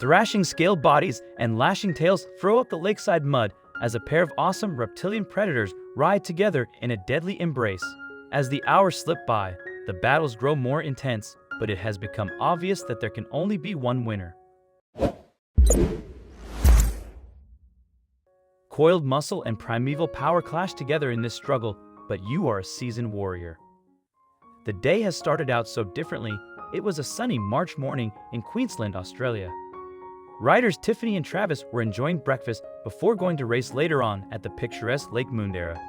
thrashing scaled bodies and lashing tails throw up the lakeside mud as a pair of awesome reptilian predators ride together in a deadly embrace. As the hours slip by, the battles grow more intense, but it has become obvious that there can only be one winner. Coiled muscle and primeval power clash together in this struggle, but you are a seasoned warrior. The day has started out so differently. It was a sunny March morning in Queensland, Australia. Riders Tiffany and Travis were enjoying breakfast before going to race later on at the picturesque Lake Moonderra.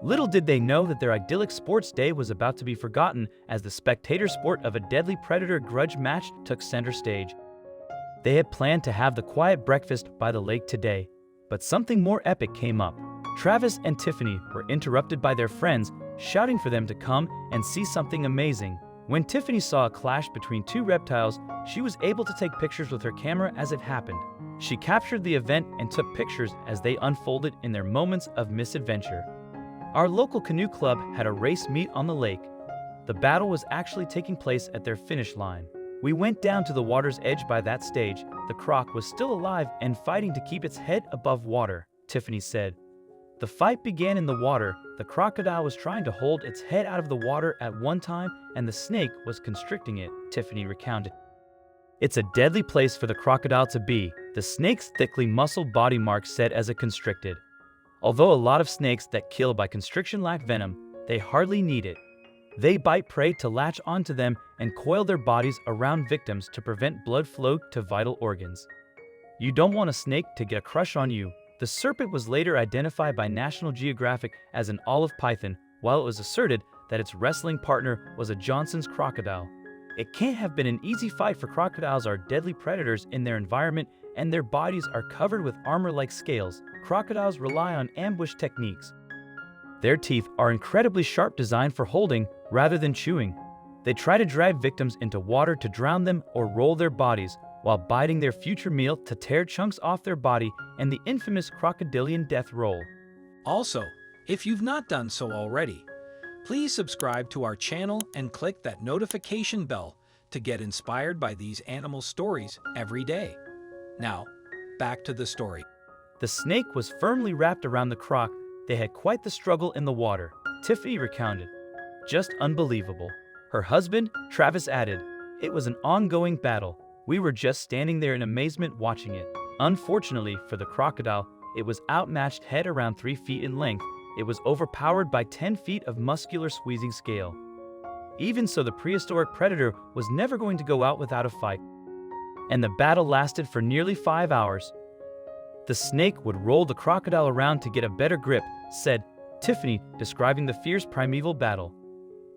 Little did they know that their idyllic sports day was about to be forgotten as the spectator sport of a deadly predator grudge match took center stage. They had planned to have the quiet breakfast by the lake today, but something more epic came up. Travis and Tiffany were interrupted by their friends shouting for them to come and see something amazing. When Tiffany saw a clash between two reptiles, she was able to take pictures with her camera as it happened. She captured the event and took pictures as they unfolded in their moments of misadventure. Our local canoe club had a race meet on the lake. The battle was actually taking place at their finish line. We went down to the water's edge. By that stage, the croc was still alive and fighting to keep its head above water, Tiffany said. The fight began in the water. The crocodile was trying to hold its head out of the water at one time, and the snake was constricting it, Tiffany recounted. It's a deadly place for the crocodile to be, the snake's thickly muscled body mark said as it constricted. Although a lot of snakes that kill by constriction lack venom, they hardly need it. They bite prey to latch onto them and coil their bodies around victims to prevent blood flow to vital organs. You don't want a snake to get a crush on you. The serpent was later identified by National Geographic as an olive python, while it was asserted that its wrestling partner was a Johnson's crocodile. It can't have been an easy fight, for crocodiles are deadly predators in their environment and their bodies are covered with armor-like scales. Crocodiles rely on ambush techniques. Their teeth are incredibly sharp, designed for holding rather than chewing. They try to drag victims into water to drown them or roll their bodies, while biting their future meal to tear chunks off their body, and the infamous crocodilian death roll. Also, if you've not done so already, please subscribe to our channel and click that notification bell to get inspired by these animal stories every day. Now, back to the story. The snake was firmly wrapped around the croc. They had quite the struggle in the water, Tiffany recounted. Just unbelievable. Her husband, Travis, added, "It was an ongoing battle. We were just standing there in amazement watching it." Unfortunately for the crocodile, it was outmatched. Head around 3 feet in length, it was overpowered by 10 feet of muscular squeezing scale. Even so, the prehistoric predator was never going to go out without a fight. And the battle lasted for nearly 5 hours. The snake would roll the crocodile around to get a better grip, said Tiffany, describing the fierce primeval battle.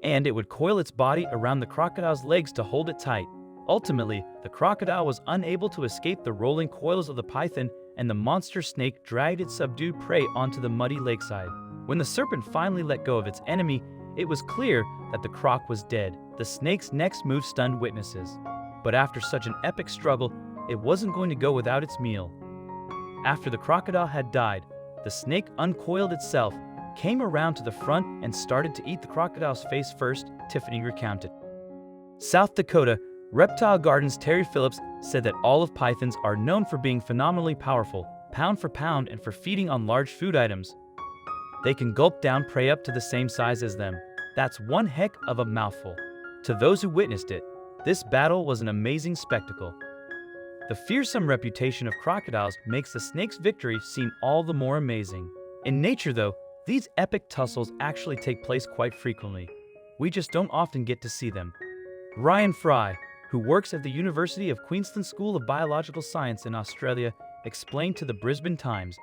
And it would coil its body around the crocodile's legs to hold it tight. Ultimately, the crocodile was unable to escape the rolling coils of the python, and the monster snake dragged its subdued prey onto the muddy lakeside. When the serpent finally let go of its enemy, it was clear that the croc was dead. The snake's next move stunned witnesses. But after such an epic struggle, it wasn't going to go without its meal. After the crocodile had died, the snake uncoiled itself, came around to the front, and started to eat the crocodile's face first, Tiffany recounted. South Dakota Reptile Garden's Terry Phillips said that olive pythons are known for being phenomenally powerful, pound for pound, and for feeding on large food items. They can gulp down prey up to the same size as them. That's one heck of a mouthful. To those who witnessed it, this battle was an amazing spectacle. The fearsome reputation of crocodiles makes the snake's victory seem all the more amazing. In nature, though, these epic tussles actually take place quite frequently. We just don't often get to see them. Ryan Fry, who works at the University of Queensland School of Biological Science in Australia, explained to the Brisbane Times,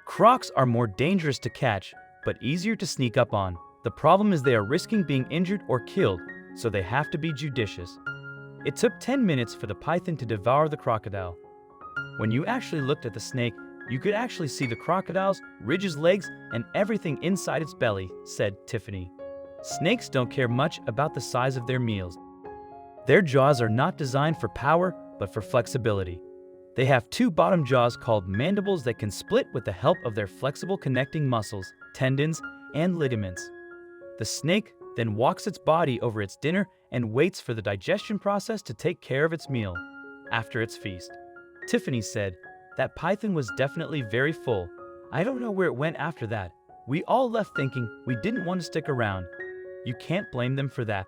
"Crocs are more dangerous to catch, but easier to sneak up on. The problem is they are risking being injured or killed, so they have to be judicious." It took 10 minutes for the python to devour the crocodile. When you actually looked at the snake, you could actually see the crocodile's ridges, legs, and everything inside its belly, said Tiffany. Snakes don't care much about the size of their meals. Their jaws are not designed for power, but for flexibility. They have two bottom jaws called mandibles that can split with the help of their flexible connecting muscles, tendons, and ligaments. The snake then walks its body over its dinner and waits for the digestion process to take care of its meal. after its feast. Tiffany said, "That python was definitely very full. I don't know where it went after that. We all left thinking we didn't want to stick around." You can't blame them for that.